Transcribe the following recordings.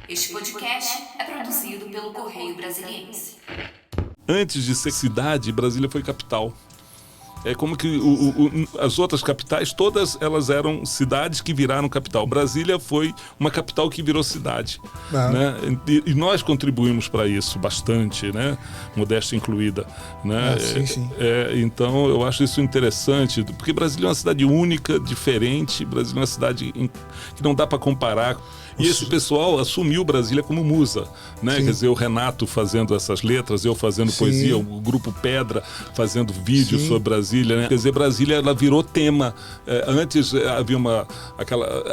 Este podcast é produzido pelo Correio Brasiliense. Antes de ser cidade, Brasília foi capital. É como que as outras capitais, todas elas eram cidades que viraram capital. Brasília foi uma capital que virou cidade. Né? E nós contribuímos para isso bastante, né? Modéstia incluída. Né? Sim. Então, eu acho isso interessante, porque Brasília é uma cidade única, diferente. Brasília é uma cidade que não dá para comparar. E esse pessoal assumiu Brasília como musa, né? Quer dizer, o Renato fazendo essas letras, eu fazendo poesia, o grupo Pedra fazendo vídeo sobre Brasília, né? Quer dizer, Brasília ela virou tema. Antes havia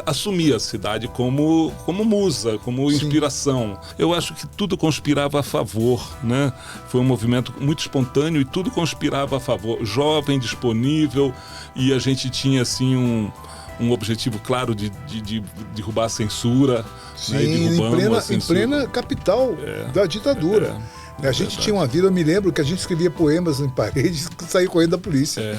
assumia a cidade como musa, como inspiração. Eu acho que tudo conspirava a favor, né? Foi um movimento muito espontâneo e tudo conspirava a favor. Jovem, disponível, e a gente tinha assim um objetivo claro de derrubar a censura. Sim, né? em plena capital da ditadura. A gente tinha uma vida, eu me lembro que a gente escrevia poemas em paredes e saía correndo da polícia.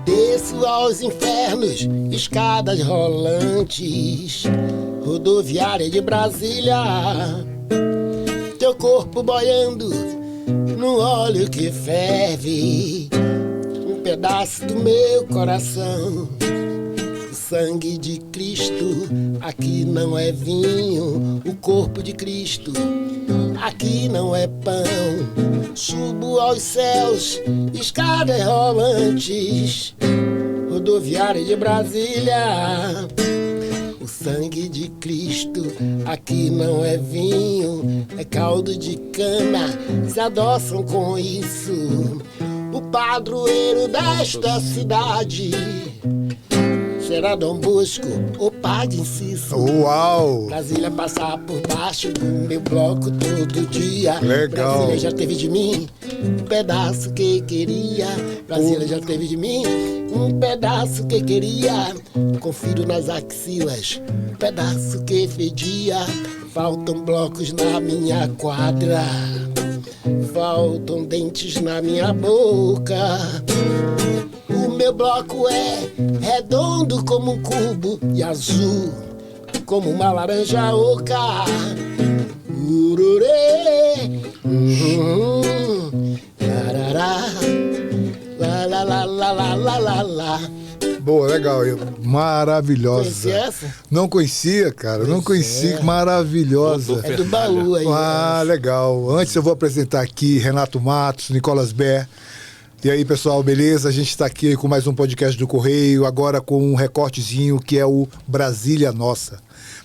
Desço aos infernos, escadas rolantes, rodoviária de Brasília, teu corpo boiando no óleo que ferve, um pedaço do meu coração. O sangue de Cristo, aqui não é vinho, o corpo de Cristo, aqui não é pão. Subo aos céus, escadas rolantes, rodoviária de Brasília. O sangue de Cristo, aqui não é vinho, é caldo de cana, se adoçam com isso. O padroeiro desta cidade será Dom Bosco, o Padre Inciso. Uau! Brasília passar por baixo do meu bloco todo dia. Legal. Brasília já teve de mim um pedaço que queria. Brasília já teve de mim um pedaço que queria. Confiro nas axilas, um pedaço que fedia. Faltam blocos na minha quadra, faltam dentes na minha boca. O meu bloco é redondo como um cubo e azul como uma laranja oca. Ururê, larará, lá, lá, lá, lá, lá, lá, lá, lá. Boa, legal. Maravilhosa. Conhecia essa? Não conhecia, cara. Não conhecia. Maravilhosa. É do baú aí. Legal. Antes eu vou apresentar aqui Renato Matos, Nicolas Bé. E aí, pessoal, beleza? A gente está aqui com mais um podcast do Correio, agora com um recortezinho que é o Brasília Nossa.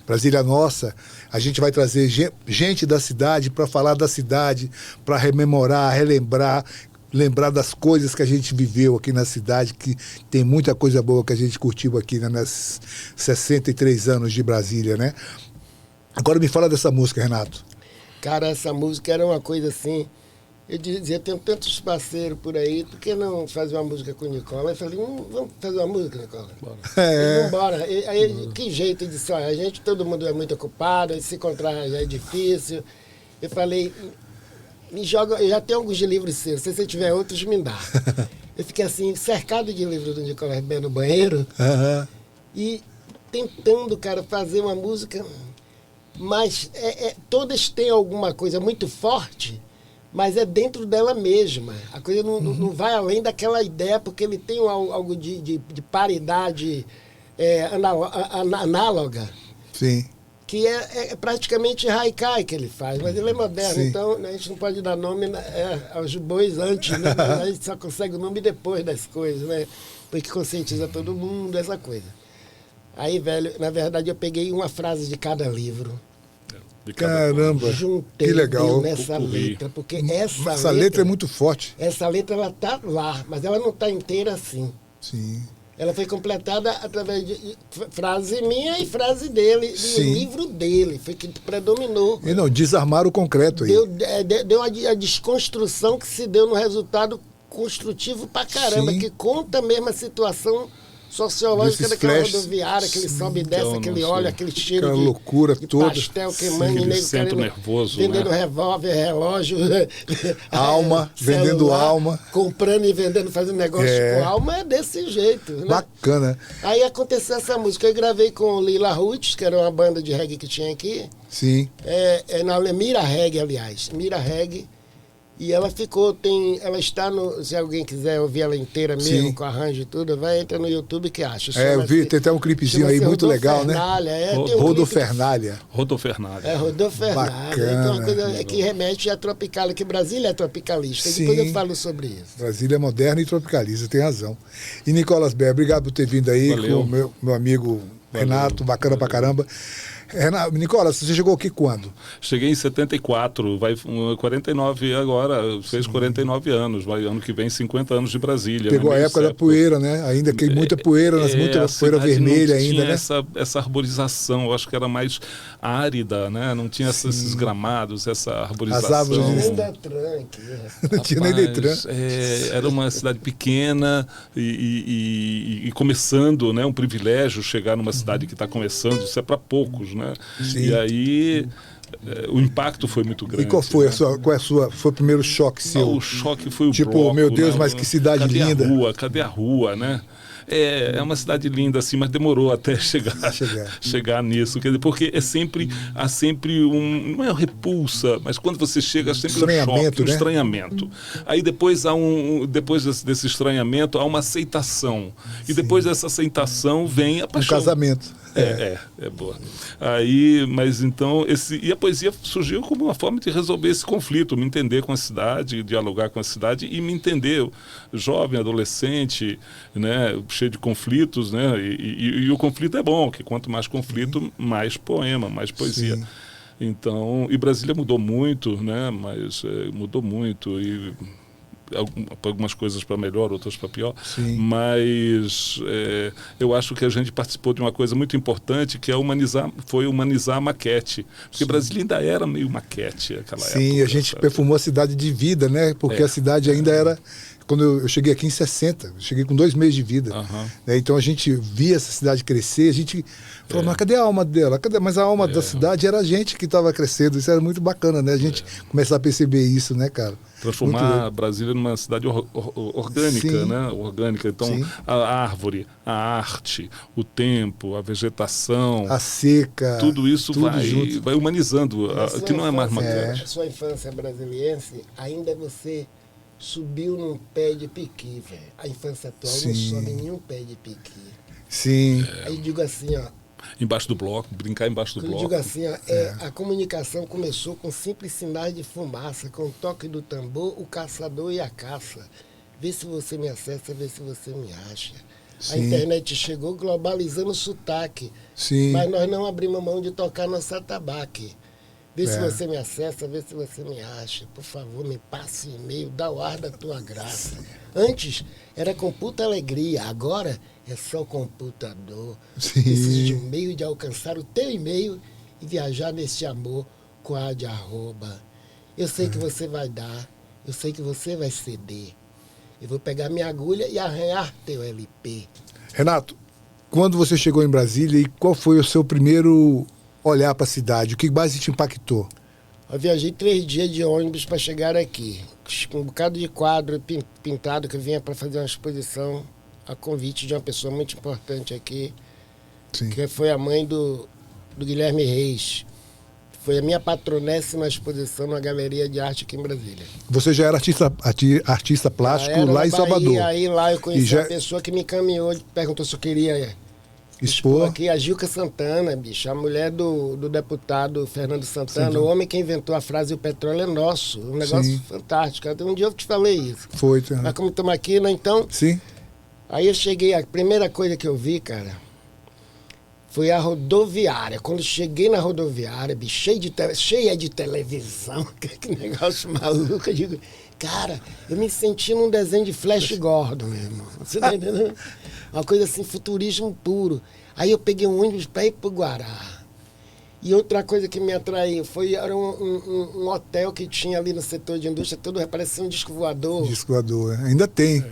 Brasília Nossa, a gente vai trazer gente da cidade para falar da cidade, para rememorar, relembrar, lembrar das coisas que a gente viveu aqui na cidade, que tem muita coisa boa que a gente curtiu aqui, né, nesses 63 anos de Brasília, né? Agora me fala dessa música, Renato. Cara, essa música era uma coisa assim. Eu dizia, tenho tantos parceiros por aí, por que não fazer uma música com o Nicola? Eu falei, vamos fazer uma música, Nicola? Bora. Vamos embora. Aí, que jeito? Ele disse, olha, todo mundo é muito ocupado, se encontrar já é difícil. Eu falei, me joga, eu já tenho alguns livros seus, se você tiver outros, me dá. Eu fiquei assim, cercado de livros do Nicolas Bé no banheiro, e tentando, cara, fazer uma música, mas todas têm alguma coisa muito forte, mas é dentro dela mesma. A coisa não vai além daquela ideia, porque ele tem algo de paridade análoga. Sim. Que é praticamente haikai que ele faz, mas ele é moderno, Sim. então a gente não pode dar nome aos bois antes, né? A gente só consegue o nome depois das coisas, né? Porque conscientiza todo mundo, essa coisa. Aí, velho, na verdade eu peguei uma frase de cada livro. Caramba, juntei que legal. Nessa letra, porque essa letra é muito forte. Essa letra, ela tá lá, mas ela não tá inteira assim. Sim. Ela foi completada através de frase minha e frase dele, do livro dele, foi que predominou. E não, desarmar o concreto aí. Deu a desconstrução que se deu no resultado construtivo pra caramba, que conta mesmo a situação sociológica desses daquela flashes. rodoviária, aquele sobe e desce, Então, aquele não nego, sei. aquele cheiro Aquela de, loucura de toda. pastel queimando, Aquele nego centro querendo- nervoso, vendendo né? revólver, relógio, Alma, vendendo alma. comprando e vendendo, fazendo negócio É. com alma, é desse jeito, né? Bacana. Aí aconteceu essa música, eu gravei com o Lila Roots, que era uma banda de reggae que tinha aqui, Sim. na Mira Reggae, aliás, Mira Reggae. E ela ela está no, se alguém quiser ouvir ela inteira mesmo, Sim. com arranjo e tudo, vai entrar no YouTube que acha. Eu vi, tem até um clipezinho aí muito legal, né? Rodofernália. Rodofernália. Rodofernália. Bacana. Então, uma coisa que remete à tropical, que Brasília é tropicalista. Sim. Depois eu falo sobre isso. Brasília é moderna e tropicaliza, tem razão. E Nicolas Ber, obrigado por ter vindo aí Valeu. com o meu amigo Renato, bacana pra caramba. Renato, Nicolas, você chegou aqui quando? Cheguei em 74, vai 49 agora, fez 49 anos, vai ano que vem 50 anos de Brasília. Pegou né? a Meio época da século. poeira, né? Ainda que muita poeira, muita a poeira cidade vermelha não ainda, tinha né? essa arborização, eu acho que era mais árida, né? Não tinha esses gramados, essa arborização. As árvores Nem Detran aqui. Não tinha nem Detran. Era uma cidade pequena e começando, né? Um privilégio chegar numa cidade que está começando, isso é para poucos, né? Sim. E aí o impacto foi muito grande. E qual foi né? foi o primeiro choque seu? O choque foi o Tipo, bloco, meu Deus, né? mas que cidade linda. Cadê a rua, né? É uma cidade linda, assim, mas demorou até chegar nisso. Quer dizer, porque há sempre não é uma repulsa, mas quando você chega, há sempre Estranhamento, um choque, né? estranhamento. Aí depois depois desse estranhamento, há uma aceitação. E depois dessa aceitação vem a Um paixão. casamento. É boa. Aí, mas então, e a poesia surgiu como uma forma de resolver esse conflito, me entender com a cidade, dialogar com a cidade e me entender, jovem, adolescente, né, cheio de conflitos, né, e o conflito é bom, que quanto mais conflito, mais poema, mais poesia. Sim. Então, e Brasília mudou muito, né, mas mudou muito e algumas coisas para melhor, outras para pior. Sim. Mas eu acho que a gente participou de uma coisa muito importante, que é humanizar a maquete. Porque Brasília ainda era meio maquete aquela época. Sim, a gente sabe? perfumou a cidade de vida, né? Porque a cidade ainda era... Quando eu cheguei aqui em 60, eu cheguei com 2 meses de vida. Né? Então a gente via essa cidade crescer, a gente falou, mas cadê a alma dela? Mas a alma da cidade era a gente que estava crescendo. Isso era muito bacana, né? A gente começar a perceber isso, né, cara? Transformar Brasília numa cidade orgânica, Sim. né? Orgânica. Então, Sim. a árvore, a arte, o tempo, a vegetação, A seca. tudo isso tudo junto. vai humanizando, que não é mais infância, maquete. A sua infância brasiliense, ainda você subiu num pé de piqui, velho. A infância atual não Sim. sobe nenhum pé de piqui. Sim. Aí eu digo assim, ó. Embaixo do bloco, brincar embaixo do Eu bloco. digo assim, ó, a comunicação começou com simples sinais de fumaça, com o toque do tambor, o caçador e a caça. Vê se você me acessa, vê se você me acha. A Sim. internet chegou globalizando o sotaque. Sim. Mas nós não abrimos mão de tocar nosso atabaque. Vê se É. você me acessa, vê se você me acha. Por favor, me passe e-mail, dá o ar da tua graça. Antes era com puta alegria, agora é só computador. Sim. Preciso de um meio de alcançar o teu e-mail e viajar nesse amor com a de arroba. Eu sei que você vai dar, eu sei que você vai ceder. Eu vou pegar minha agulha e arranhar teu LP. Renato, quando você chegou em Brasília, e qual foi o seu primeiro olhar para a cidade? O que mais te impactou? Eu viajei 3 dias de ônibus para chegar aqui, com um bocado de quadro pintado que eu vinha para fazer uma exposição a convite de uma pessoa muito importante aqui, Sim. que foi a mãe do Guilherme Reis. Foi a minha patronessa na exposição na Galeria de Arte aqui em Brasília. Você já era artista plástico Era lá na em Salvador. Bahia, aí lá eu conheci E já- a pessoa que me encaminhou, perguntou se eu queria Expor. aqui, a Gilca Santana, bicho, a mulher do deputado Fernando Santana, Sim. o homem que inventou a frase "o petróleo é nosso", um negócio Sim. fantástico. Até um dia eu te falei isso. Foi. Mas como estamos aqui, né, então... Sim. Aí eu cheguei, a primeira coisa que eu vi, cara, foi a rodoviária. Quando cheguei na rodoviária, bicho, cheia de televisão, que negócio maluco, eu digo, cara, eu me senti num desenho de Flash Gordon mesmo. Você tá entendendo? Uma coisa assim, futurismo puro. Aí eu peguei um ônibus para ir pro Guará. E outra coisa que me atraiu era um hotel que tinha ali no setor de indústria, tudo parecia um disco voador. Disco voador, ainda tem.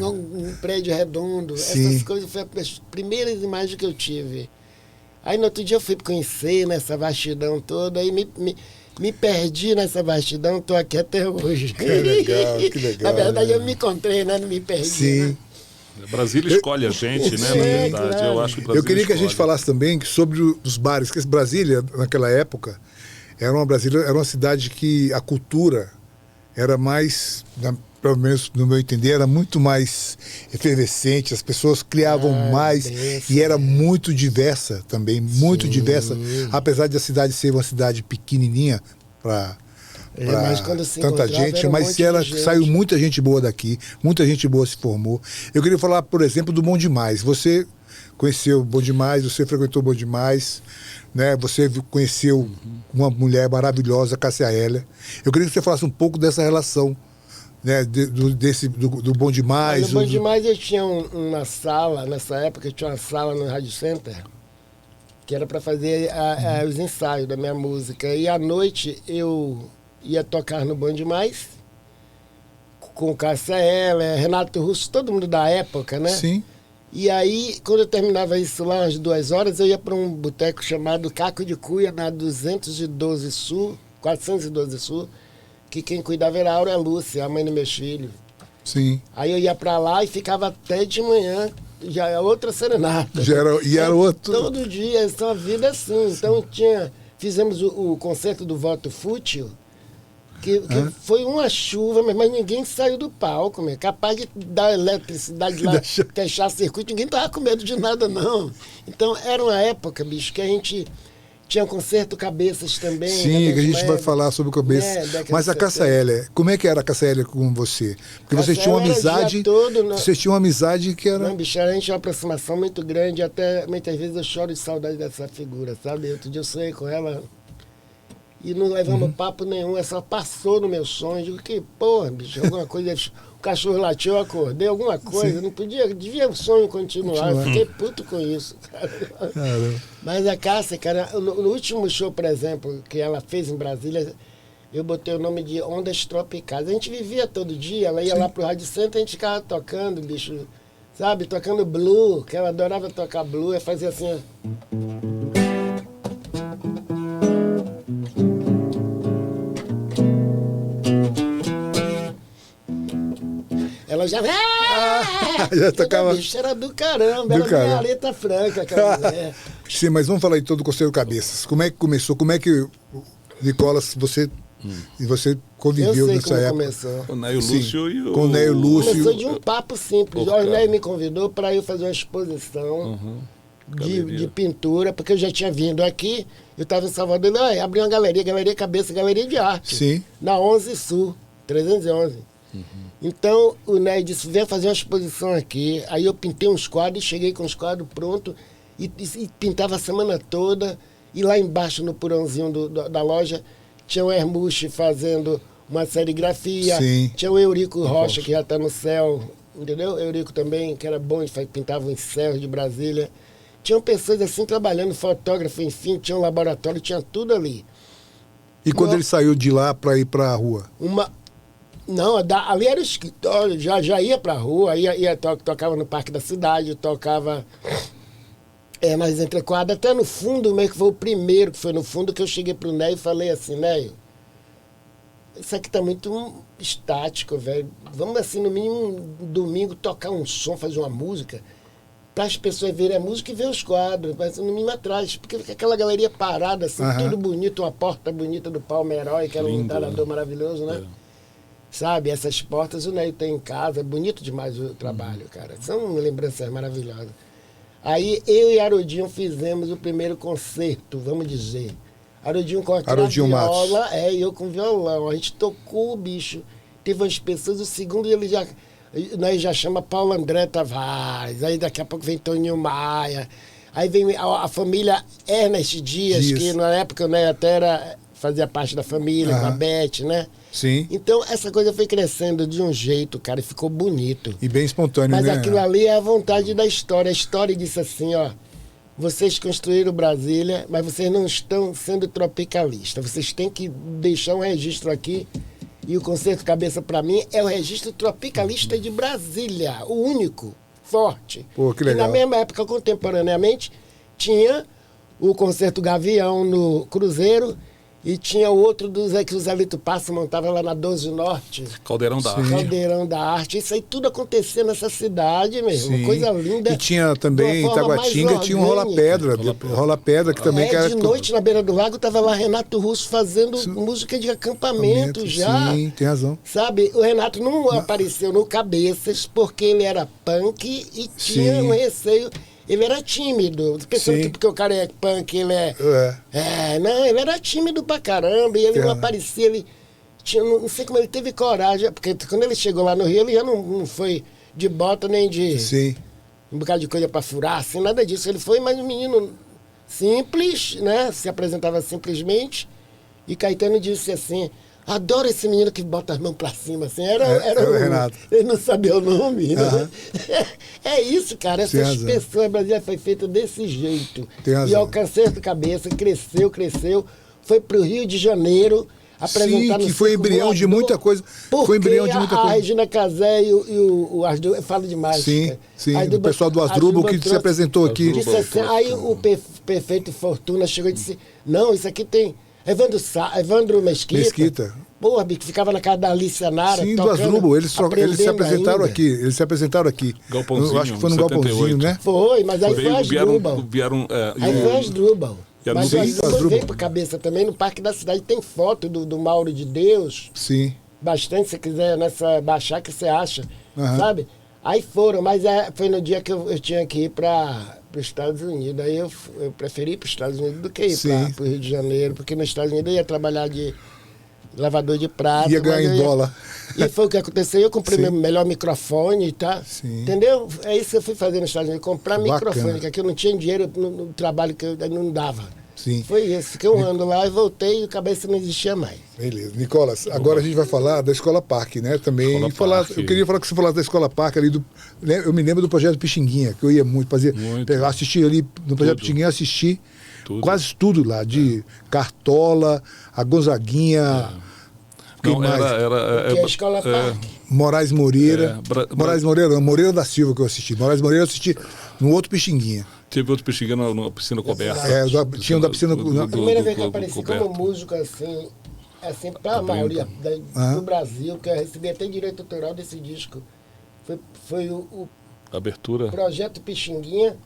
Um prédio redondo. Sim. Essas coisas foram as primeiras imagens que eu tive. Aí no outro dia eu fui conhecer nessa vastidão toda, aí me perdi nessa vastidão, estou aqui até hoje. Que legal, que legal. Na verdade eu me encontrei, né? Não me perdi. Sim. Né? Brasília escolhe a gente, né? Sim, Na verdade, claro. eu acho que o Brasília Eu queria que a gente escolhe. falasse também sobre os bares, que Brasília, naquela época, era uma cidade que a cultura era mais, pelo menos no meu entender, era muito mais efervescente, as pessoas criavam mais e era muito diversa também, muito diversa, apesar de a cidade ser uma cidade pequenininha para mas quando se tanta encontrava, gente, era um mas monte de gente. saiu muita gente boa daqui, muita gente boa se formou. Eu queria falar, por exemplo, do Bom Demais. Você conheceu o Bom Demais, você frequentou o Bom Demais, né? Você conheceu uma mulher maravilhosa, Cássia Eller. Eu queria que você falasse um pouco dessa relação, né? do Bom Demais. No Bom Demais eu tinha uma sala, nessa época eu tinha uma sala no Rádio Center, que era para fazer os ensaios da minha música. E à noite eu ia tocar no Bom Demais, com Cássia Eller, Renato Russo, todo mundo da época, né? Sim. E aí, quando eu terminava isso lá, às 2 horas, eu ia para um boteco chamado Caco de Cuia, na 212 Sul, 412 Sul, que quem cuidava era a Áurea Lúcia, a mãe dos meus filhos. Sim. Aí eu ia para lá e ficava até de manhã, já é outra serenata. Era outro. Todo dia, essa é uma vida assim. Então fizemos o concerto do Voto Fútil, que foi uma chuva, mas ninguém saiu do palco, meu. Capaz de dar eletricidade lá, fechar circuito, ninguém tava com medo de nada, não. Então, era uma época, bicho, que a gente tinha concerto Cabeças também. Sim, que a gente vai falar sobre o Cabeça. Mas a Cássia Eller, como é que era a Cássia Eller com você? Porque você tinha uma amizade. Você tinha uma amizade que era. Não, bicho, a gente tinha uma aproximação muito grande, até muitas vezes eu choro de saudade dessa figura, sabe? Outro dia eu sonhei com ela. E não levamos papo nenhum, ela só passou no meu sonho. Digo, que porra, bicho, alguma coisa. O cachorro latiu, eu acordei, alguma coisa. Não podia, devia o sonho continuar. Eu fiquei puto com isso, cara. Caramba. Mas a Cássia, cara, no último show, por exemplo, que ela fez em Brasília, eu botei o nome de Ondas Tropicais. A gente vivia todo dia, ela ia lá pro Rádio Center, a gente ficava tocando, bicho, sabe? Tocando blue, que ela adorava tocar blue, eu fazia assim, ó. Ela já. Já tocava. Bicho, era do caramba, Do era caramba. minha Aretha Franca, aquela mulher. Sim, mas vamos falar aí todo o Conselho Cabeças. Como é que começou? Como é que, Nicolas, você conviveu Eu sei nessa como época? começou. O Neio Sim. Lúcio e o... Com o Neio Lúcio. Começou de um papo simples. O cara. Neio me convidou para eu fazer uma exposição Galeria. de pintura, porque eu já tinha vindo aqui, eu estava em Salvador, ele abriu uma galeria Cabeça, galeria de arte. Sim. Na 11 Sul, 311. Então o Neio disse, vem fazer uma exposição aqui. Aí eu pintei uns quadros, cheguei com os quadros prontos e pintava a semana toda. E lá embaixo, no porãozinho da loja, tinha o Hermuche fazendo uma serigrafia. Sim. Tinha o Eurico Rocha, que já está no céu, entendeu? Eurico também, que era bom, pintava os céus de Brasília. Tinham pessoas assim trabalhando, fotógrafo, enfim, tinha um laboratório, tinha tudo ali. E quando ele saiu de lá para ir para a rua? Não, ali era o escritório, já ia pra rua, tocava no Parque da Cidade, tocava nas entrequadras, até no fundo, meio que foi o primeiro que foi no fundo, que eu cheguei pro Neio e falei assim, Neio, isso aqui tá muito estático, velho. Vamos assim, no mínimo, domingo, tocar um som, fazer uma música, para as pessoas verem a música e ver os quadros, mas no mínimo atrás, porque fica aquela galeria parada, assim, tudo bonito, uma porta bonita do Palma Herói, que era um entalhador maravilhoso, né? Sabe, essas portas o Neio tem em casa, é bonito demais o trabalho, cara. São lembranças maravilhosas. Aí eu e Harodinho fizemos o primeiro concerto, vamos dizer. Harodinho com a viola, e eu com violão. A gente tocou o bicho. Teve umas pessoas, o segundo nós já chama Paulo André Tavares. Aí daqui a pouco vem Toninho Maia. Aí vem a família Ernest Dias, que na época o Neio até fazia parte da família, com a Beth, né? Sim. Então, essa coisa foi crescendo de um jeito, cara, e ficou bonito. E bem espontâneo, Mas né? aquilo ali é a vontade da história. A história disse assim, ó, vocês construíram Brasília, mas vocês não estão sendo tropicalistas. Vocês têm que deixar um registro aqui. E o Concerto Cabeça, para mim, é o registro tropicalista de Brasília. O único, forte. Pô, que legal. E na mesma época, contemporaneamente, tinha o Concerto Gavião no Cruzeiro. E tinha outro que o Zé Lito Passo montava lá na 12 Norte. Caldeirão da Arte. Caldeirão da Arte. Isso aí tudo acontecia nessa cidade mesmo. Sim. Coisa linda. E tinha também, em Itaguatinga, tinha um rola-pedra. Rola-pedra que também... De noite, na beira do lago, tava lá Renato Russo fazendo música de acampamento já. Sim, tem razão. Sabe, o Renato não apareceu no Cabeças porque ele era punk e tinha um receio... Ele era tímido. Pensando que porque o cara é punk, ele não, ele era tímido pra caramba. E ele não aparecia, ele tinha, não sei como ele teve coragem. Porque quando ele chegou lá no Rio, ele já não foi de bota nem de um bocado de coisa pra furar, assim, nada disso. Ele foi mais um menino simples, né? Se apresentava simplesmente. E Caetano disse assim... Adoro esse menino que bota as mãos pra cima, assim. Era o Renato. Ele não sabia o nome, né? É isso, cara. Essas pessoas, a Brasília foi feita desse jeito. E ao Concerto Cabeça, cresceu, foi pro Rio de Janeiro apresentar no que foi embrião de muita coisa. Foi embrião de muita coisa. A Regina Casé e o Asdrubal, eu falo demais. Sim, o pessoal do Asdrubal que se apresentou aqui. Disse assim, aí o Perfeito Fortuna chegou e disse, não, isso aqui tem... Evandro Mesquita. Porra, que ficava na casa da Alicia Nara. Sim, do Asdrubal. Eles se apresentaram ainda. aqui. Eles se apresentaram aqui. Galpãozinho, acho que foi no Galpãozinho, né? Foi, mas aí foi Asdrubal. Aí foi Asdrubal. Mas o Asdrubal veio pra Cabeça também. No Parque da Cidade tem foto do Mauro de Deus. Sim. Bastante, se você quiser baixar, que você acha. Sabe? Aí foram, mas foi no dia que eu tinha que ir para os Estados Unidos. Aí eu preferi ir para os Estados Unidos do que ir para o Rio de Janeiro, porque nos Estados Unidos eu ia trabalhar de lavador de prato. Ia ganhar em dólar. E foi o que aconteceu. Eu comprei meu melhor microfone, tá? Sim. Entendeu? É isso que eu fui fazer nos Estados Unidos, comprar microfone, que aqui eu não tinha dinheiro no trabalho que eu não dava. Sim. Foi isso. Fiquei um ano lá e voltei e a cabeça não existia mais. Beleza. Nicolas, agora a gente vai falar da Escola Parque, né? Também. Eu queria falar que você falasse da Escola Parque ali. Eu me lembro do Projeto Pixinguinha, que eu ia muito fazer. Assisti ali no Projeto Pixinguinha, assisti quase tudo lá, de Cartola, a Gonzaguinha. Não, que é a Escola Parque. Moraes Moreira. Moreira da Silva que eu assisti. Moraes Moreira eu assisti no outro Pixinguinha. Teve outro Pixinguinha na piscina coberta. Tinha um da piscina... A primeira vez que eu apareci como músico, assim para a maioria do Brasil, que eu recebi até direito autoral desse disco, foi o Abertura. Projeto Pixinguinha,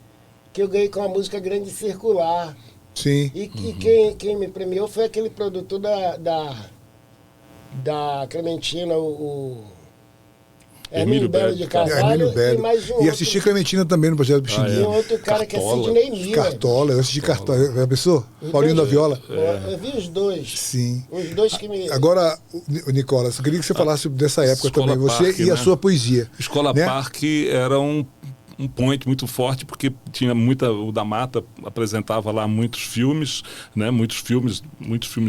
que eu ganhei com a música Grande Circular. Sim. E quem me premiou foi aquele produtor da Clementina, Hermínio Belo de Carvalho e mais um E assisti Clementina também no Projeto Pixinguinha. E outro cara que é Sidney Miller. Cartola, eu assisti Cartola. Já pensou? Paulinho da Viola. Eu vi os dois. Sim. Os dois que me... Agora, Nicolas, eu queria que você falasse dessa época também, você Parque, e a sua poesia. Escola Parque era um point muito forte, porque tinha o da Mata apresentava lá muitos filmes, né? Muitos filmes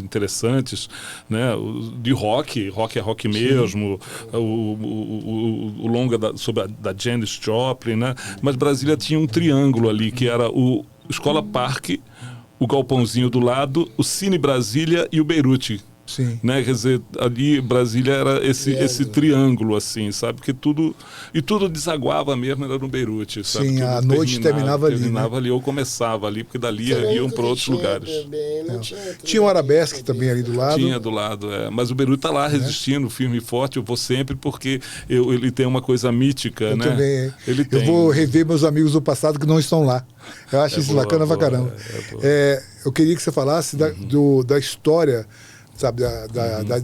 interessantes, né? De rock é rock mesmo, o longa sobre da Janis Joplin, né? Mas Brasília tinha um triângulo ali, que era o Escola Parque, o Galpãozinho do lado, o Cine Brasília e o Beirute. Sim. Né? Quer dizer, ali Brasília era esse triângulo, assim, sabe? Porque tudo desaguava mesmo, era no Beirute, sabe? Sim, tudo a noite terminava ali. Terminava ali ou começava ali, porque dali iam para outros lugares. Tinha o Arabesque também ali do lado. Tinha do lado, mas o Beirute está lá resistindo, firme e forte. Eu vou sempre porque ele tem uma coisa mítica, eu né? Também. Ele eu vou rever meus amigos do passado que não estão lá. Eu acho isso bacana pra caramba. Eu queria que você falasse da história, sabe,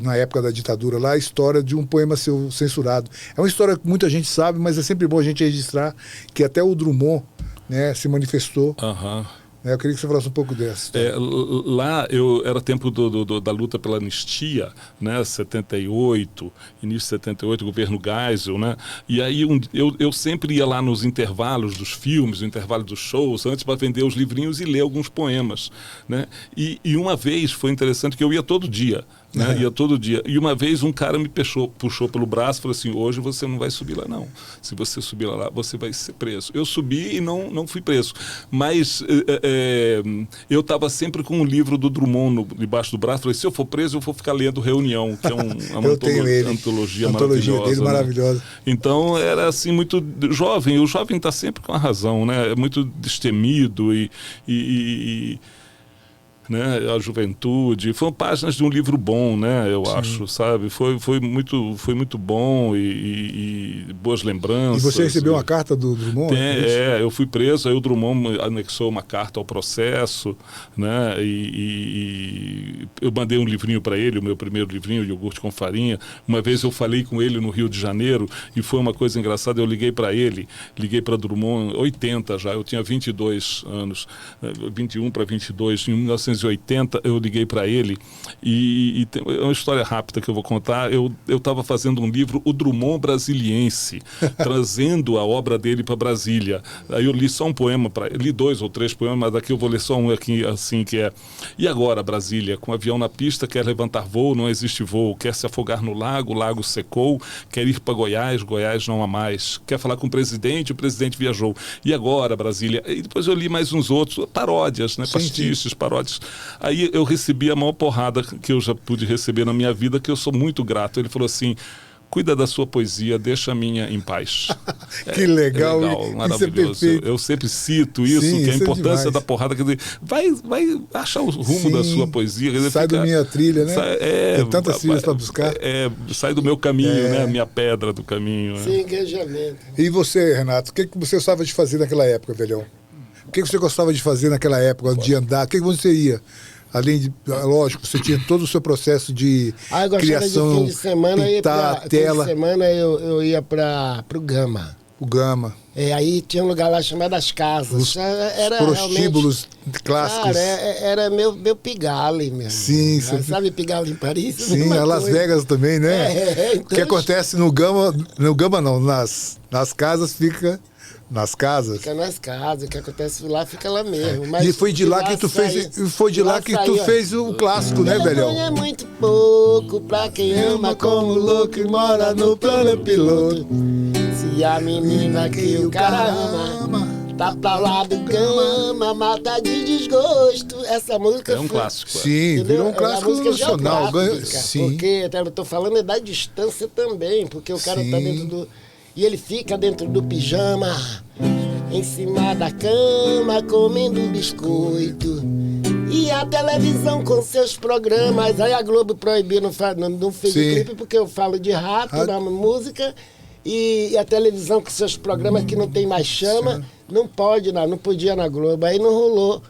na época da ditadura lá, a história de um poema seu censurado. É uma história que muita gente sabe, mas é sempre bom a gente registrar que até o Drummond, né, se manifestou. Eu queria que você falasse um pouco dessa. Lá era tempo da luta pela anistia, né, 78, início de 78, governo Geisel, né? E aí eu sempre ia lá nos intervalos dos filmes, no intervalo dos shows, antes para vender os livrinhos e ler alguns poemas, né? E uma vez foi interessante que eu ia todo dia né? Ia todo dia. E uma vez um cara me puxou pelo braço e falou assim, hoje você não vai subir lá não. Se você subir lá, você vai ser preso. Eu subi e não fui preso. Mas eu estava sempre com um livro do Drummond debaixo do braço. Falei, se eu for preso, eu vou ficar lendo Reunião, que é uma antologia maravilhosa. Dele, né? Maravilhosa. Então era assim muito jovem. O jovem está sempre com a razão, né? É muito destemido né, a juventude. Foram páginas de um livro bom, né, eu acho, sabe? Foi muito bom e boas lembranças. E você recebeu uma carta do Drummond? Eu fui preso, aí o Drummond anexou uma carta ao processo, né, e eu mandei um livrinho para ele, o meu primeiro livrinho, Iogurte com Farinha. Uma vez eu falei com ele no Rio de Janeiro e foi uma coisa engraçada, eu liguei para Drummond, 80 já, eu tinha 22 anos, 21 para 22, em 1980 eu liguei para ele e é uma história rápida que eu vou contar. Eu estava fazendo um livro, O Drummond Brasiliense, trazendo a obra dele para Brasília. Aí eu li só um poema, li 2 ou 3 poemas, mas aqui eu vou ler só um aqui, assim, que é: e agora, Brasília, com avião na pista, quer levantar voo, não existe voo, quer se afogar no lago, o lago secou, quer ir para Goiás, Goiás não há mais, quer falar com o presidente viajou. E agora, Brasília? E depois eu li mais uns outros, paródias, né? Pastiches, paródias. Aí eu recebi a maior porrada que eu já pude receber na minha vida, que eu sou muito grato. Ele falou assim: cuida da sua poesia, deixa a minha em paz. Que legal, maravilhoso. Eu sempre cito isso, que a importância da porrada, quer dizer, vai achar o rumo da sua poesia. Quer dizer, sai da minha trilha, né? Tem tantas trilhas para buscar. Sai do meu caminho, né? A minha pedra do caminho. Sem engajamento. E você, Renato, o que você gostava de fazer naquela época, velhão? O que você gostava de fazer naquela época, de andar? O que você ia? Além de, lógico, você tinha todo o seu processo de criação, de fim de semana, pintar a tela. Fim de semana eu ia pro Gama. O Gama. Aí tinha um lugar lá chamado As Casas. Era prostíbulos clássicos. Cara, era meu Pigalle mesmo. Sim. Sabe Pigalle em Paris? Sim, a Las Vegas também, né? Então, o que acontece no Gama não, nas casas fica... Nas casas? Fica nas casas, o que acontece lá fica lá mesmo. Mas e foi de lá que tu fez o clássico, né, velhão? É muito pouco pra quem ama como louco e mora no plano piloto. Se a menina que o cara ama tá pra lá do Gama, mata de desgosto. Essa música é um clássico. Sim, virou um clássico nacional. Sim. Porque eu tô falando da distância também, porque o cara tá dentro do... E ele fica dentro do pijama, em cima da cama, comendo biscoito. E a televisão com seus programas. Aí a Globo proibiu, não fez clipe, porque eu falo de rato na música. E a televisão com seus programas que não tem mais chama, não podia na Globo. Aí não rolou,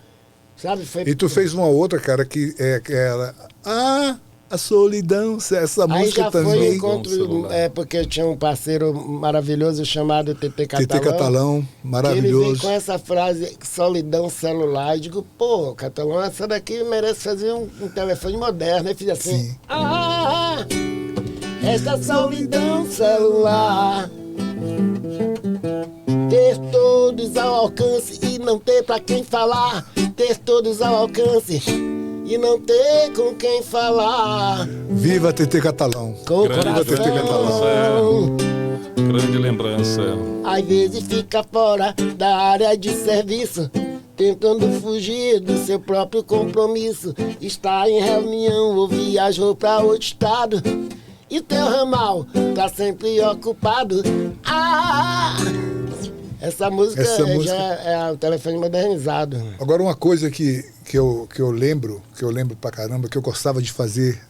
sabe? E tu fez uma outra, cara, que era... A solidão, essa música já também. Foi um encontro, porque eu tinha um parceiro maravilhoso chamado TT Catalão. TT Catalão, maravilhoso. Ele veio com essa frase, solidão celular. Eu digo, pô, Catalão, essa daqui merece fazer um telefone moderno. Aí fiz assim, essa solidão celular. Ter todos ao alcance e não ter pra quem falar. Ter todos ao alcance e não ter com quem falar. Viva TT Catalão. Viva TT Catalão. Grande lembrança. Às vezes fica fora da área de serviço, tentando fugir do seu próprio compromisso. Está em reunião ou viajou pra outro estado, e teu ramal tá sempre ocupado. Essa música já é o telefone modernizado. Agora, uma coisa que eu lembro pra caramba, que eu gostava de fazer,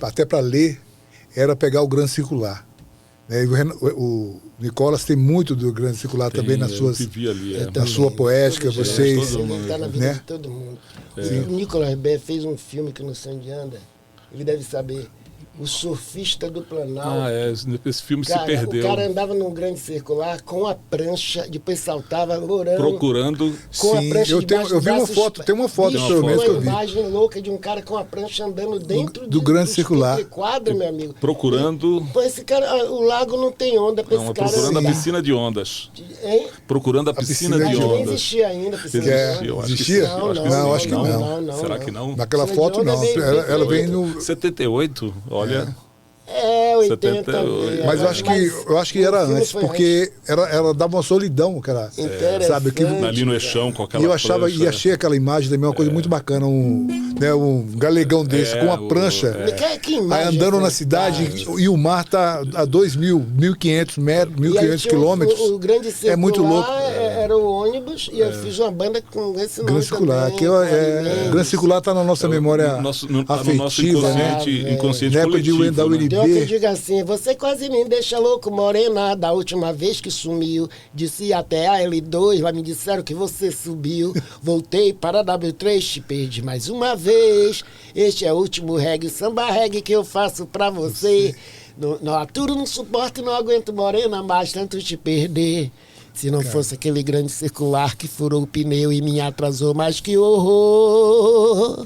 até pra ler, era pegar o Grande Circular. O Nicolas tem muito do Grande Circular também na sua poética, vocês. Está na vida de todo mundo. O Nicolas B fez um filme que não sei onde anda, ele deve saber. O Surfista do Planalto. Esse filme Cara, se perdeu. O cara andava num grande circular com a prancha, depois saltava lorando. Procurando. Com a Sim, prancha eu debaixo vi do uma braço. foto, tem uma foto Bicho, pelo menos que eu uma vi. imagem louca de um cara com a prancha andando dentro do grande do circular. quadro, meu amigo. Procurando. Pô, esse cara, o lago não tem onda pra esse cara Procurando a andar. piscina de ondas. Hein? Procurando a piscina de Acho que nem ondas. existia ainda a piscina de É, onda. Eu acho que existia? sim, eu acho que Não, sim. acho que não. Será que não? Naquela Piscina de foto onda não. veio- Ela vem no. 78, olha. É, 80. 70, Mas eu acho que era o filme antes, foi porque ela dava uma solidão, cara. Interessante. Sabe, aquilo, Ali no eixão com aquela e eu achava, prancha. e achei aquela imagem também uma coisa muito bacana, um galegão desse com uma prancha, Que aí imagem andando na fantástica. cidade e o mar tá a 2.000, 1.500 metros, E aí 1.500 tinha quilômetros. O grande circular, É muito louco. Era o ônibus e eu fiz uma banda com esse nome Grande Circular, também, que Grande Circular tá na nossa memória no nosso afetiva, né? inconsciente Na época de coletivo, da né? UNB. Tem uma que eu digo assim, você quase me deixa louco, morena, da última vez que sumiu. Disse até a L2, lá me disseram que você subiu. Voltei para a W3, te perdi mais uma vez. Este é o último reggae, samba reggae que eu faço pra você. Não aturo, não suporto, não aguento, morena, mais tanto te perder. Se não fosse aquele grande circular que furou o pneu e me atrasou, mas que horror.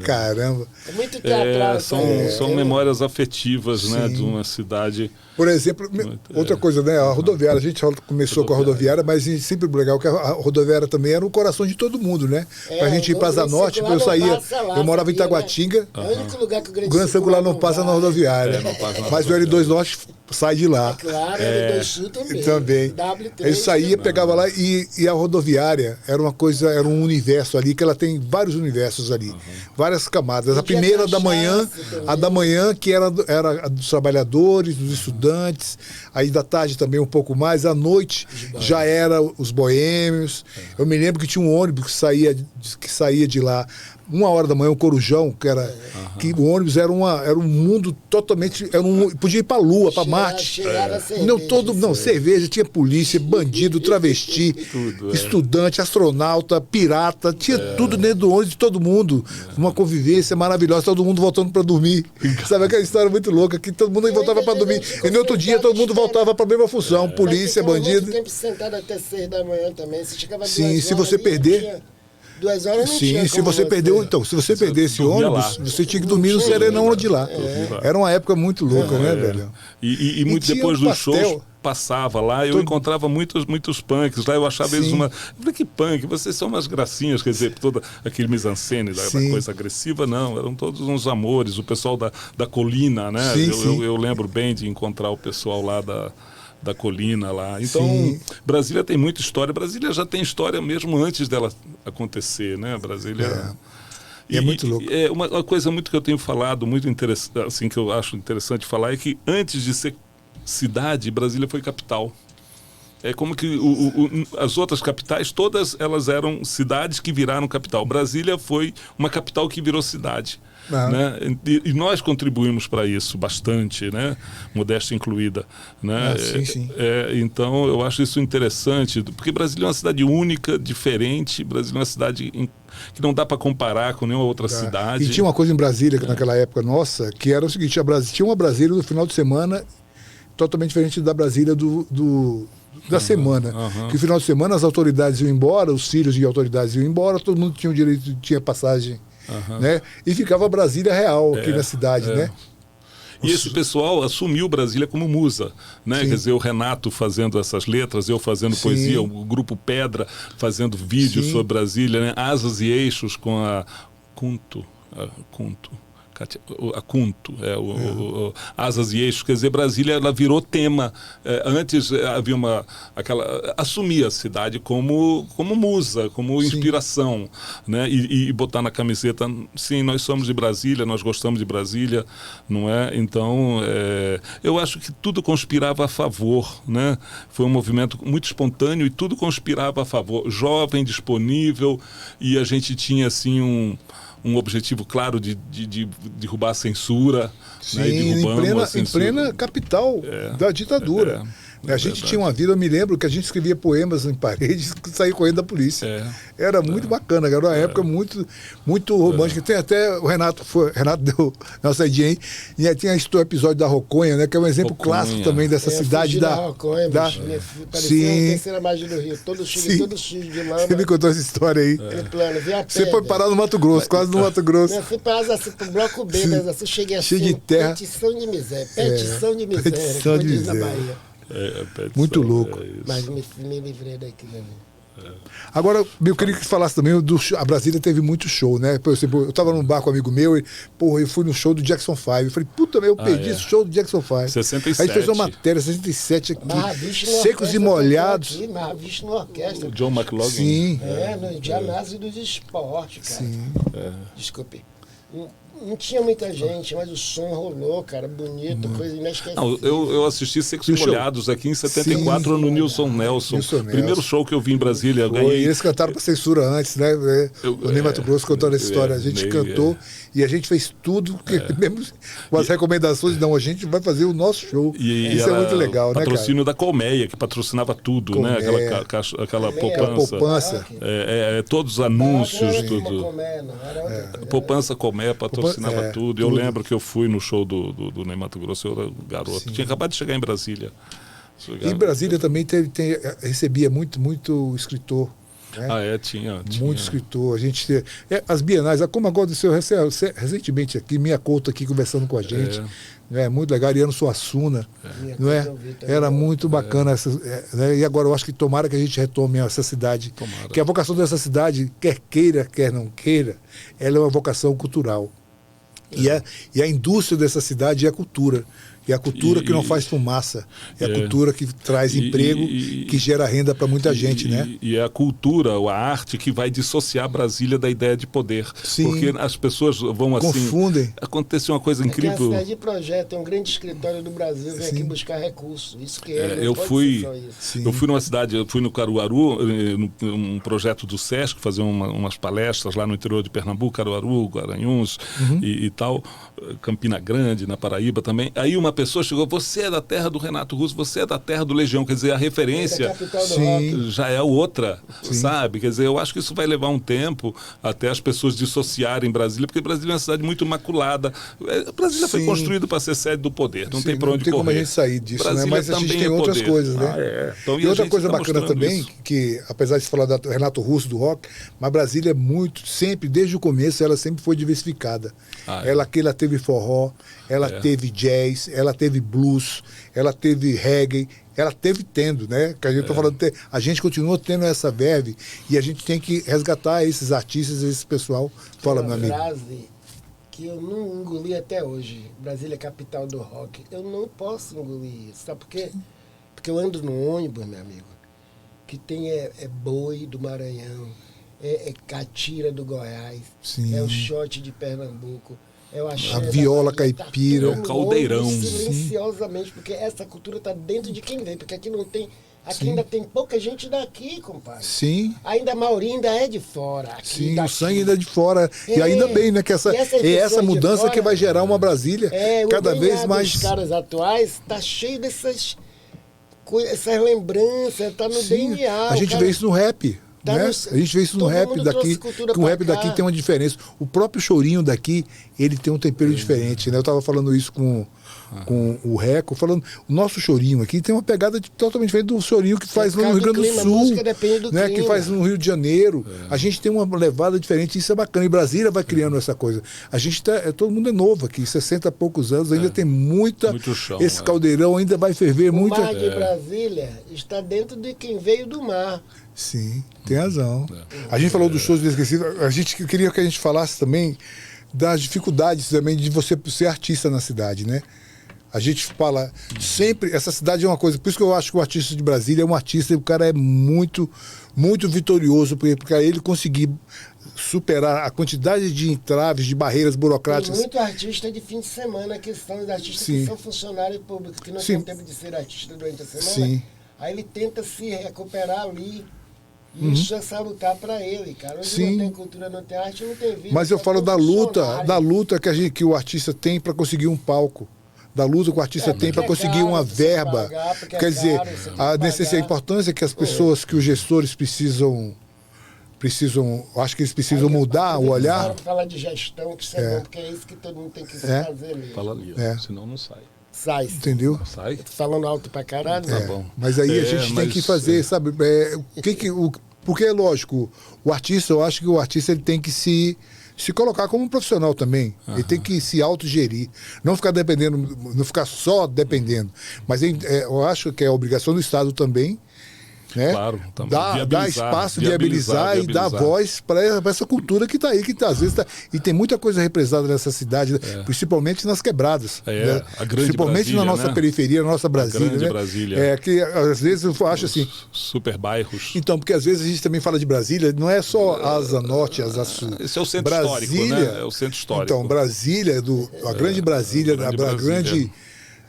Caramba. É muito teatral. São memórias afetivas, né, de uma cidade. Por exemplo, outra coisa, né? A rodoviária, a gente começou com a rodoviária, mas sempre legal que a rodoviária também era o coração de todo mundo, né? Pra gente ir pra Asa Norte, eu saía, eu morava em Itaguatinga, É o único lugar que o o Grande Circular não passa na rodoviária. não passa na Mas o L2 Norte sai de lá. Claro, L2 Sul também. Também. W3 Eu saía, pegava lá e a rodoviária era uma coisa, era um universo ali, que ela tem vários universos ali, várias camadas. A Podia primeira da cachaça manhã, também. a da manhã que era a dos trabalhadores, dos estudantes, aí da tarde também um pouco mais, à noite já era os boêmios. Eu me lembro que tinha um ônibus que saía de lá 1h da manhã, um Corujão, que o ônibus era um mundo totalmente, podia ir para a Lua, para Marte. Cheirava cerveja, Cerveja, tinha polícia, bandido, travesti, estudante, astronauta, pirata, tinha tudo dentro do ônibus de todo mundo. Uma convivência maravilhosa, todo mundo voltando para dormir. Sabe aquela história muito louca que todo mundo voltava para dormir. E no outro dia todo mundo voltava para a mesma função, polícia, bandido. Muito tempo sentado até 6 da manhã também. Você chegava Sim, 2 se horas você ali, perder- não tinha- 2 horas não Sim, tinha se como você perdeu, então, se você perder esse dormia ônibus, lá. você tinha que dormir no Serenão de lá. Era uma época muito louca, né, velho? E muito tinha depois um dos shows, pastel. passava lá, eu encontrava muitos punks lá, eu achava eles uma... Eu falei, que punk, vocês são umas gracinhas, quer dizer, todo aquele mise-en-scène da Sim. coisa agressiva, não, eram todos uns amores, o pessoal da Colina, né? Sim, Eu lembro bem de encontrar o pessoal lá da Colina lá. Então, Sim. Brasília tem muita história. Brasília já tem história mesmo antes dela acontecer, né? Brasília... E é muito louco. É uma coisa muito que eu tenho falado, muito interessante, assim, que eu acho interessante falar, é que antes de ser cidade, Brasília foi capital. É como que as outras capitais, todas elas eram cidades que viraram capital. Brasília foi uma capital que virou cidade. Né? E nós contribuímos para isso bastante, né? Modéstia incluída, né? Sim. Então eu acho isso interessante, porque Brasília é uma cidade única, diferente. Brasília é uma cidade que não dá para comparar com nenhuma outra cidade. E tinha uma coisa em Brasília, naquela época nossa, que era o seguinte: tinha uma Brasília do final de semana totalmente diferente da Brasília da semana. Que no final de semana as autoridades iam embora, os filhos de autoridades iam embora, todo mundo tinha o direito, tinha passagem. Né? E ficava Brasília real aqui na cidade, né? E esse pessoal assumiu Brasília como musa, né? Quer dizer, o Renato fazendo essas letras, eu fazendo poesia, o Grupo Pedra fazendo vídeo sobre Brasília, né? Asas e Eixos com a Cunto, Asas e Eixos, quer dizer, Brasília ela virou tema. Antes havia assumia a cidade como musa, como inspiração, né? E botar na camiseta, sim, nós somos de Brasília, nós gostamos de Brasília, não é? Então, eu acho que tudo conspirava a favor, né? Foi um movimento muito espontâneo e tudo conspirava a favor. Jovem, disponível, e a gente tinha assim um objetivo claro de derrubar a censura. Sim, né? E derrubamos a em censura. plena capital da ditadura. A gente tinha uma vida, eu me lembro que a gente escrevia poemas em paredes e saía correndo da polícia. Era muito bacana, era uma época muito, muito romântica. Tem até o Renato deu uma saidinha aí, e aí tinha o episódio da Roconha, né, que é um exemplo clássico também dessa cidade da Roconha, parecia uma terceira margem do Rio, todo sujo de lama. Você me contou essa história aí. Você foi parar no Mato Grosso, quase no Mato Grosso. Eu fui parar assim, pro bloco B, mas assim, cheguei assim, cheio de terra. Petição de miséria, petição de miséria, petição de diz na miséria. Bahia. Muito louco. Mas me livrei daqui, né? Agora, eu queria que falasse também do show. A Brasília teve muito show, né? Por exemplo, eu estava num bar com um amigo meu e, eu fui no show do Jackson 5. Eu falei, puta, eu perdi esse show do Jackson 5. 67. Aí fez uma matéria, 67 aqui. Secos e molhados. Visto na orquestra. O John McLaughlin. Sim. No Ginásio dos Esportes, cara. Sim. Desculpe. Não tinha muita gente, mas o som rolou, cara, bonito, coisa inesquecível. Não, eu assisti Secos e Molhados aqui em 74 no Nilson Nelson. Primeiro show que eu vi em Brasília. E eles cantaram para censura antes, né? O Ney Mato Grosso contando essa história. A gente cantou e a gente fez tudo, mesmo com as recomendações, não, a gente vai fazer o nosso show. Isso é muito legal, né, cara? Patrocínio da Colmeia, que patrocinava tudo, né? Aquela poupança. Todos os anúncios, tudo. Poupança Colmeia patrocinava tudo. Eu lembro que eu fui no show do Ney Mato Grosso, eu era garoto. Tinha acabado de chegar em Brasília. E Brasília também recebia muito escritor. Né? Tinha. Muito escritor. A gente as bienais, como aconteceu recentemente aqui, Minha Couto aqui conversando com a gente. É muito legal, Ariano Suassuna, não é? Era muito bacana. Né? E agora eu acho que tomara que a gente retome essa cidade. Que a vocação dessa cidade, quer queira, quer não queira, ela é uma vocação cultural. E a indústria dessa cidade é a cultura. E a cultura que não faz fumaça. É a cultura que traz emprego, que gera renda para muita gente, né? E é a cultura, a arte que vai dissociar Brasília da ideia de poder. Sim. Porque as pessoas vão assim... Confundem. Acontece uma coisa incrível. É a cidade de projeto, tem um grande escritório do Brasil, vem aqui buscar recursos. Isso que eu fui numa cidade, eu fui no Caruaru, num projeto do Sesc, fazer umas palestras lá no interior de Pernambuco, Caruaru, Garanhuns e tal, Campina Grande, na Paraíba também. Aí uma pessoa chegou, você é da terra do Renato Russo, você é da terra do Legião, quer dizer, a referência já é outra, sabe? Quer dizer, eu acho que isso vai levar um tempo até as pessoas dissociarem Brasília, porque Brasília é uma cidade muito imaculada. Brasília foi construída para ser sede do poder, não tem para onde correr. Não tem como a gente sair disso, né? Mas a gente tem outras coisas, né? Então, e outra coisa bacana também, que apesar de falar do Renato Russo, do rock, mas Brasília é muito, sempre, desde o começo, ela sempre foi diversificada. Ela teve forró, ela teve jazz, ela teve blues, ela teve reggae, ela tendo, né? Que a gente tá falando, a gente continua tendo essa verve e a gente tem que resgatar esses artistas, esse pessoal. Fala, meu amigo. Frase que eu não engoli até hoje. Brasília é capital do rock. Eu não posso engolir isso, sabe por quê? Porque eu ando no ônibus, meu amigo, que tem boi do Maranhão, é catira do Goiás, é o shot de Pernambuco, é o axé, a viola caipira, é o caldeirão. Silenciosamente, porque essa cultura está dentro de quem vem, porque aqui não tem, aqui ainda tem pouca gente daqui, compadre. Sim. Ainda a maioria ainda é de fora. Aqui, sim, daqui. O sangue ainda é de fora. E ainda bem, né? Que essa mudança que vai gerar uma Brasília cada vez mais. Os caras atuais tá cheio essas lembranças, tá no DNA. A gente vê isso no rap. Né? A gente vê isso no rap daqui, que o rap daqui tem uma diferença. O próprio chorinho daqui, ele tem um tempero diferente, né? Eu estava falando isso com o Reco, falando, o nosso chorinho aqui tem uma pegada totalmente diferente do chorinho que faz no Rio Grande do Sul, né? Que faz no Rio de Janeiro. A gente tem uma levada diferente, isso é bacana. E Brasília vai criando essa coisa. A gente todo mundo é novo aqui, 60 e poucos anos, ainda tem muito chão, esse caldeirão ainda vai ferver muito. O mar de Brasília está dentro de quem veio do mar. Sim, tem razão. A gente falou dos shows esquecidos, a gente queria que a gente falasse também das dificuldades também de você ser artista na cidade, né? A gente fala sempre, essa cidade é uma coisa, por isso que eu acho que o artista de Brasília é um artista, o cara é muito, muito vitorioso, porque ele conseguir superar a quantidade de entraves, de barreiras burocráticas. Tem muito artista de fim de semana, que são os artistas que são funcionários públicos, que não tem tempo de ser artista durante a semana. Sim. Aí ele tenta se recuperar ali. Isso é salutar para ele, cara. Onde não tem cultura, não tem arte, não tem vida. Mas eu falo da luta que o artista tem para conseguir um palco. da luta que o artista tem para conseguir uma verba. Quer dizer, a importância que as pessoas, que os gestores precisam, acho que eles precisam mudar o olhar. Falar de gestão, que isso é bom, porque é isso que todo mundo tem que fazer mesmo. Fala ali, senão não sai. Sai. Entendeu? Sai? Tô falando alto pra caralho. Tá bom. Mas aí a gente tem que fazer, sabe? Porque é lógico, o artista, eu acho que o artista ele tem que se colocar como um profissional também. Ele tem que se autogerir. Não ficar dependendo, não ficar só dependendo. Mas eu acho que é obrigação do Estado também, né? Claro, também. Dar espaço, viabilizar e dar voz para essa cultura que está aí, que às vezes e tem muita coisa represada nessa cidade, principalmente nas quebradas. Né? A grande principalmente Brasília, na nossa periferia, na nossa Brasília. Grande né? Brasília. Que às vezes eu acho assim. Super bairros. Então, porque às vezes a gente também fala de Brasília, não é só a Asa Norte, a Asa Sul. Esse é o centro Brasília, histórico, né? É o centro histórico. Então, Brasília, a grande Brasília, a grande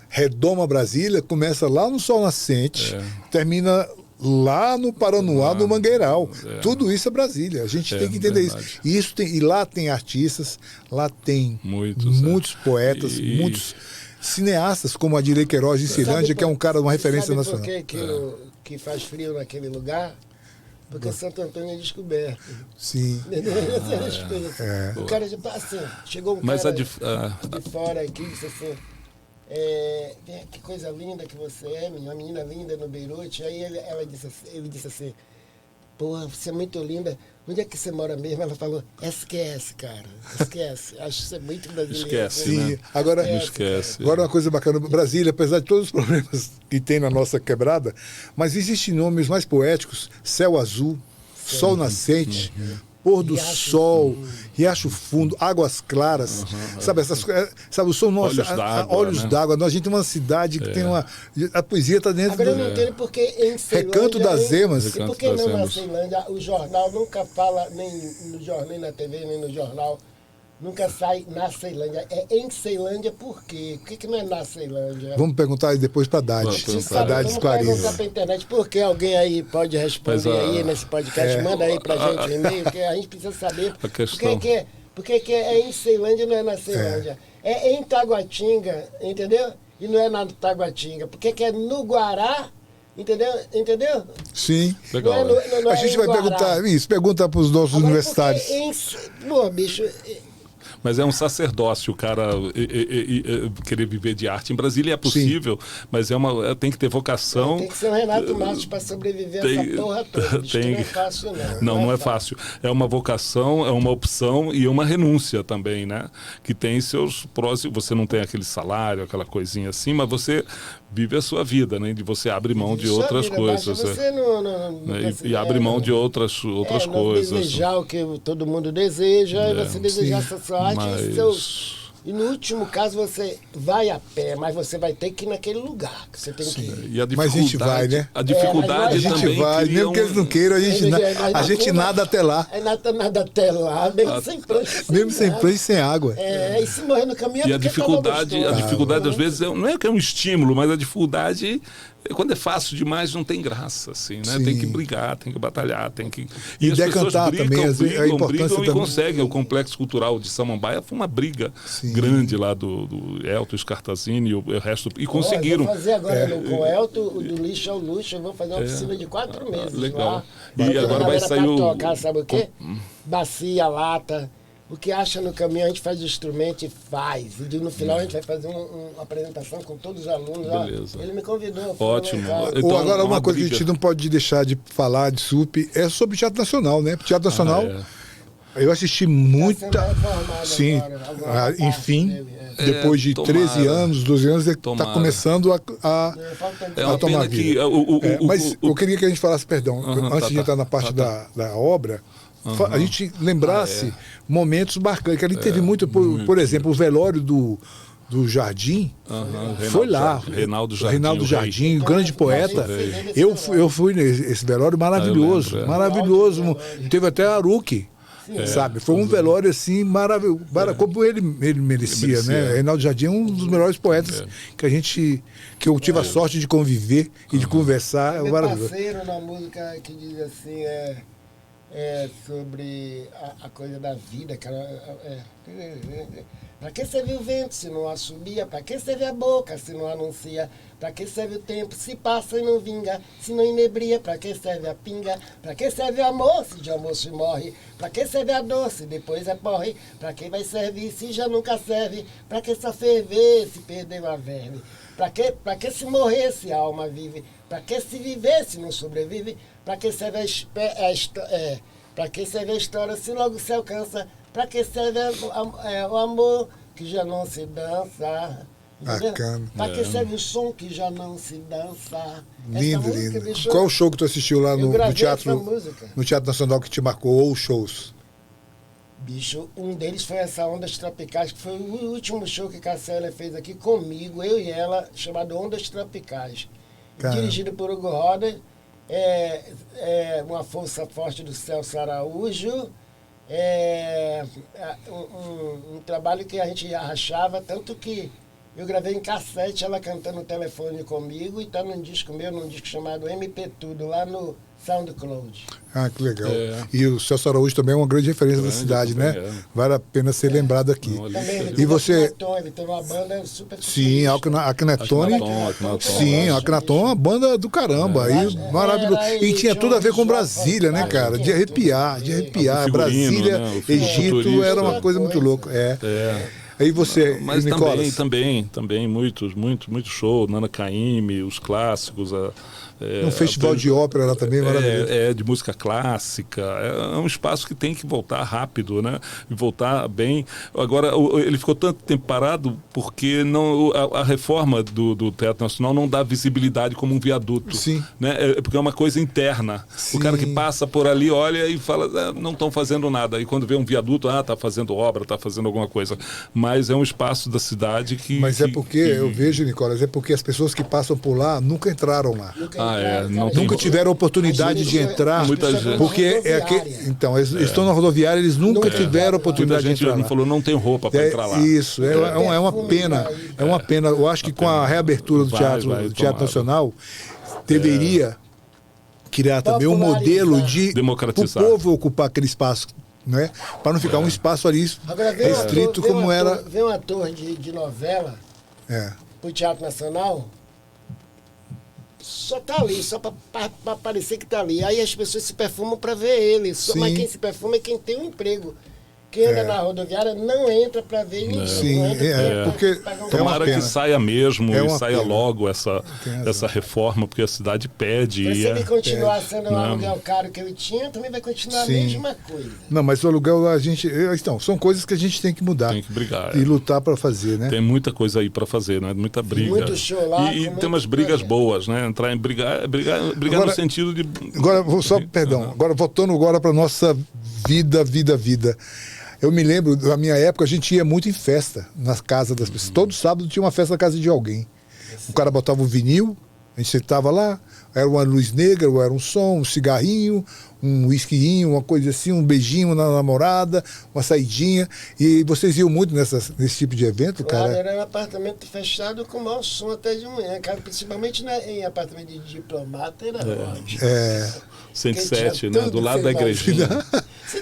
redoma Brasília, começa lá no Sol Nascente, termina lá no Paranoá, no Mangueiral. Tudo isso é Brasília. A gente tem que entender isso. E lá tem artistas, lá tem muitos poetas, muitos cineastas, como Adilei Queiroz de Ceilândia, que é um cara, uma referência nacional. Sabe por que faz frio naquele lugar? Porque Santo Antônio é descoberto. Sim. O cara já tá assim, chegou um cara de fora aqui e disse assim, que coisa linda que você é, uma menina linda no Beirute. Aí ele disse assim, porra, você é muito linda. Onde é que você mora mesmo? Ela falou, esquece, cara. Esquece. Acho que você é muito brasileiro. Esquece, Sim. né? Agora, não esquece. Agora uma coisa bacana, Brasília, apesar de todos os problemas que tem na nossa quebrada, mas existem nomes mais poéticos, Céu Azul, Sol Nascente, Pôr do Sol, Riacho Fundo, Águas Claras, sabe, sabe, o som nosso, Olhos d'Água. A gente tem uma cidade que tem uma... A poesia está dentro Agora eu não entendo porque em Ceilândia... Recanto das Emas. E por que não na Ceilândia o jornal nunca fala, nem no jornal, nem na TV, nem no jornal, nunca sai na Ceilândia. É em Ceilândia por quê? Por que não é na Ceilândia? Vamos perguntar depois para a Dade. A Dade esclarece. Vamos perguntar para a internet, porque alguém aí pode responder aí nesse podcast. Manda aí para a gente um e-mail, que a gente precisa saber por que é em Ceilândia e não é na Ceilândia. É em Taguatinga, entendeu? E não é na Taguatinga. Por que é no Guará? Entendeu? Sim. Legal. Não a gente vai perguntar isso, pergunta para os nossos universitários. Pô, bicho... Mas é um sacerdócio o cara querer viver de arte. Em Brasília é possível, mas tem que ter vocação. Tem que ser o Renato Matos para sobreviver a essa porra toda. Bicho, não é fácil, não. Não é fácil. É uma vocação, é uma opção e uma renúncia também, né? Que tem seus prós. Você não tem aquele salário, aquela coisinha assim, mas você vive a sua vida, né? De você abre mão de outras coisas. Você e abre mão de outras coisas. Não desejar o que todo mundo deseja, e você desejar essa sua arte. E no último caso você vai a pé, mas você vai ter que ir naquele lugar que você tem que ir. E a dificuldade, mas a gente vai, né? A dificuldade a gente vai, mesmo que eles não queiram, a gente nada até lá. Nada até lá, mesmo sem prancha. Mesmo sem prancha e sem água. E se morrer no caminho, e a dificuldade às vezes não é que é um estímulo, mas a dificuldade quando é fácil demais não tem graça, assim, né? Sim. Tem que brigar, tem que batalhar, tem que... E as pessoas brigam e conseguem. O Complexo Cultural de Samambaia foi uma briga grande lá do Elton Scartazini e o resto, e conseguiram. Vou fazer agora com o Elton, do lixo ao luxo, eu vou fazer uma oficina de 4 meses legal. lá. E agora vai sair o... tocar, sabe o quê? Bacia, lata... O que acha no caminho, a gente faz o instrumento e faz. E no final a gente vai fazer uma apresentação com todos os alunos. Beleza. Ele me convidou. Ótimo. Então, agora, uma coisa que a gente não pode deixar de falar de SUP é sobre Teatro Nacional, né? Teatro Nacional, eu assisti muita... Sim, enfim, depois de 13 anos, 12 anos, ele está começando a tomar vida. Mas eu queria que a gente falasse, perdão, antes de entrar na parte da obra, a gente lembrasse momentos marcantes, que ali teve muito, por exemplo, o velório do Jardim, foi lá. Reinaldo Jardim, grande poeta. Eu fui nesse velório maravilhoso, maravilhoso. Teve até Aruque, sabe? Foi um velório assim maravilhoso, como ele merecia, né? Reinaldo Jardim é um dos melhores poetas que eu tive a sorte de conviver e de conversar. Meu parceiro na música que diz assim, sobre a coisa da vida, cara. Para que serve o vento se não assobia? Para que serve a boca se não anuncia? Para que serve o tempo se passa e não vinga? Se não inebria, para que serve a pinga? Para que serve o amor se de amor se morre? Para que serve a dor se depois é porre? Para que vai servir se já nunca serve? Para que só ferver se perdeu a verve? Para que se morrer se a alma vive? Para que se viver se não sobrevive? Para que serve para que serve a história se logo se alcança? Para que serve o amor que já não se dança? Bacana. Para que serve o som que já não se dança? Lindo, lindo. Qual o show que tu assistiu lá no Teatro Nacional que te marcou, ou shows? Bicho, um deles foi essa Ondas Tropicais, que foi o último show que Cassélia fez aqui comigo, eu e ela, chamado Ondas Tropicais. Caramba. Dirigido por Hugo Roder, uma força forte do Celso Araújo, um trabalho que a gente arrachava, tanto que eu gravei em cassete, ela cantando no telefone comigo, e tá num disco meu, num disco chamado MP Tudo, lá no SoundCloud. Ah, que legal. E o Celso Araújo também é uma grande referência da cidade, né? Vale a pena ser lembrado aqui. Também, E você... Ele tem uma banda super... Sim, Akhenaton. Sim, Akhenaton é uma banda do caramba. Maravilhoso. E tinha tudo a ver com Brasília, né, cara? De arrepiar. Brasília, né? Egito, era uma coisa muito louca. Aí você, mas Nicolas? também, muitos shows, Nana Caymmi, os clássicos. Um festival de ópera lá também, maravilhoso. De música clássica. É um espaço que tem que voltar rápido, né? E voltar bem. Agora, ele ficou tanto tempo parado porque a reforma do Teatro Nacional não dá visibilidade como um viaduto. Sim. Né? Porque é uma coisa interna. Sim. O cara que passa por ali olha e fala, não estão fazendo nada. E quando vê um viaduto, está fazendo obra, está fazendo alguma coisa. Mas é um espaço da cidade que... Mas é porque, eu vejo, Nicolas, é porque as pessoas que passam por lá nunca entraram lá. Nunca tiveram oportunidade de entrar. Muita gente. Porque então, eles estão na rodoviária, eles nunca tiveram oportunidade de entrar. Muita gente falou, não tem roupa para entrar lá. Isso, é uma pena. É uma pena. Eu acho que com a reabertura do Teatro Nacional, deveria criar também um modelo de democratizar, o povo ocupar aquele espaço, né? Para não ficar um espaço ali restrito como era. Vem um ator de novela pro Teatro Nacional, só tá ali, só para parecer que tá ali. Aí as pessoas se perfumam para ver ele. Mas quem se perfuma é quem tem um emprego. Quem anda na rodoviária não entra para ver ninguém. Sim, porque tomara que saia mesmo e saia logo essa reforma, porque a cidade pede. Se ele continuar sendo o aluguel caro que ele tinha, também vai continuar a mesma coisa. Não, mas o aluguel então, são coisas que a gente tem que mudar. Tem que brigar. E lutar para fazer, né? Tem muita coisa aí para fazer, né? Muita briga. Muito show lá. E tem umas brigas boas, né? Entrar em brigar agora, no sentido de... Agora, agora voltando para nossa vida. Eu me lembro, na minha época, a gente ia muito em festa na casa das pessoas. Todo sábado tinha uma festa na casa de alguém. O cara botava um vinil, a gente sentava lá, era uma luz negra, ou era um som, um cigarrinho, um whiskyinho, uma coisa assim, um beijinho na namorada, uma saidinha. E vocês iam muito nesse tipo de evento, cara? Claro, era um apartamento fechado com mau som até de manhã, cara. Principalmente em apartamento de diplomata, era ótimo. 107, né? Do lado da igrejinha.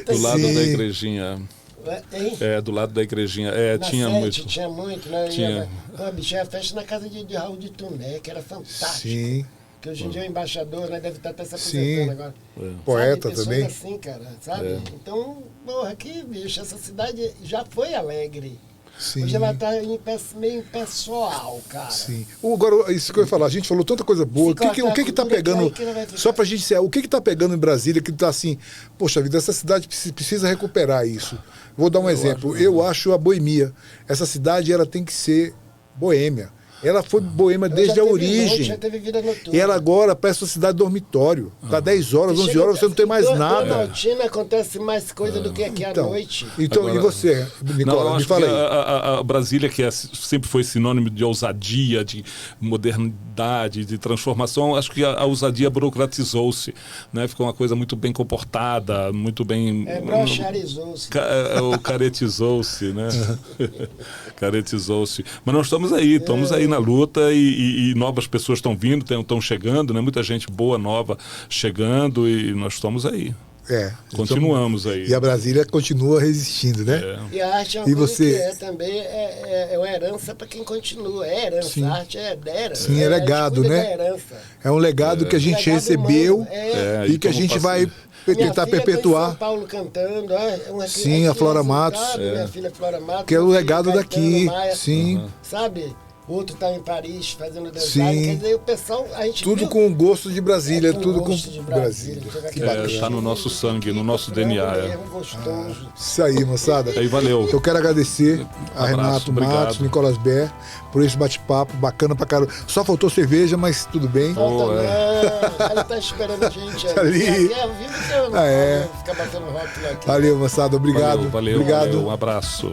Do lado da igrejinha. Do lado da igrejinha. Tinha muito. Tinha muito, né? Tinha festa na casa de Raul de Tuné, que era fantástico. Sim. Que hoje em dia é o embaixador, né? Deve estar até se aposentando agora. Poeta sabe, também. Assim, cara, sabe? Então, porra, que bicho, essa cidade já foi alegre. Sim. Hoje ela está meio impessoal, cara. Sim. Agora, isso que eu ia falar, a gente falou tanta coisa boa. O que está pegando? Só pra gente ser, o que está pegando em Brasília que está assim, poxa vida, essa cidade precisa recuperar isso. Vou dar um exemplo. Eu acho a boemia. Essa cidade ela tem que ser boêmia. Ela foi boêmia desde a origem. Já teve vida noturna. E ela agora parece uma cidade dormitório. Dá 10 horas, 11 horas, você não tem mais nada. Na Altina acontece mais coisa do que aqui à noite. Então, agora, e você, Nicola, me fala aí. A Brasília, que sempre foi sinônimo de ousadia, de modernidade, de transformação, acho que a ousadia burocratizou-se. Né? Ficou uma coisa muito bem comportada, muito bem... brocharizou-se. Caretizou-se, né? Caretizou-se. Mas nós estamos aí na luta e novas pessoas estão vindo, estão chegando, né? Muita gente boa, nova chegando e nós estamos aí. Continuamos aí. E a Brasília continua resistindo, né? É. E a arte é uma E coisa você- que também é uma herança para quem continua. É herança, Sim. a arte é herança. Sim, é legado, a gente cuida né? da herança. É um legado que a gente Legado recebeu humano, e que a como gente faço- vai Minha tentar filha tá em perpetuar. São Paulo cantando, Sim, a Flora Matos. Minha filha Flora Matos. Que é o meu filho legado Caetano daqui. Maia, Sim. Sabe? Outro tá em Paris fazendo Sim. design. Quer dizer, o pessoal, a gente Tudo viu- com o gosto de Brasília, com tudo com gosto de Brasília. Que bacana. Tá no nosso sangue, no nosso DNA. É gostoso. Isso aí, moçada. Aí, valeu. Eu quero agradecer a Abraço, Renato obrigado. Matos, Nicolas Ber, por esse bate-papo bacana pra caramba. Só faltou cerveja, mas tudo bem. Falta Boa, não. Ela tá esperando a gente Ali. Aqui é ao vivo que eu não Ah, é. posso ficar batendo rótulo aqui. Valeu, moçada. Obrigado. Valeu, Obrigado. valeu. Um abraço.